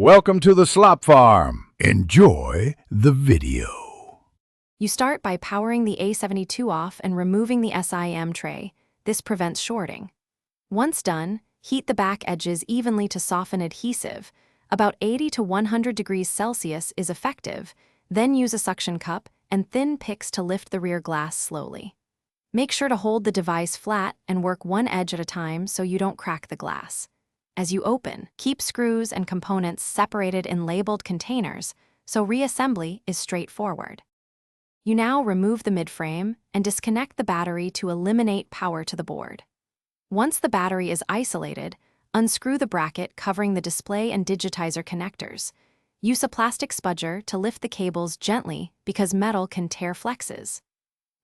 Welcome to the Slop Farm. Enjoy the video. You start by powering the A72 off and removing the SIM tray. This prevents shorting. Once done, heat the back edges evenly to soften adhesive. About 80 to 100 degrees Celsius is effective. Then use a suction cup and thin picks to lift the rear glass slowly. Make sure to hold the device flat and work one edge at a time so you don't crack the glass. As you open, keep screws and components separated in labeled containers so reassembly is straightforward. You now remove the midframe and disconnect the battery to eliminate power to the board. Once the battery is isolated, unscrew the bracket covering the display and digitizer connectors. Use a plastic spudger to lift the cables gently because metal can tear flexes.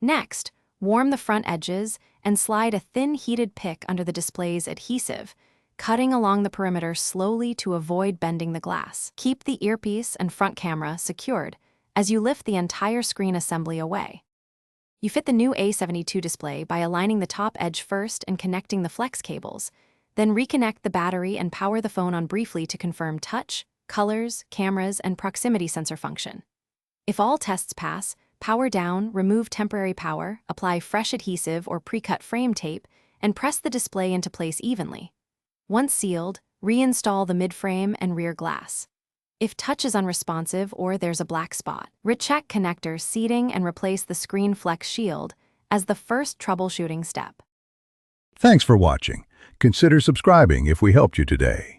Next, warm the front edges and slide a thin heated pick under the display's adhesive, cutting along the perimeter slowly to avoid bending the glass. Keep the earpiece and front camera secured as you lift the entire screen assembly away. You fit the new A72 display by aligning the top edge first and connecting the flex cables, then reconnect the battery and power the phone on briefly to confirm touch, colors, cameras, and proximity sensor function. If all tests pass, power down, remove temporary power, apply fresh adhesive or pre-cut frame tape, and press the display into place evenly. Once sealed, reinstall the midframe and rear glass. If touch is unresponsive or there's a black spot, recheck connector seating and replace the screen flex shield as the first troubleshooting step. Thanks for watching. Consider subscribing if we helped you today.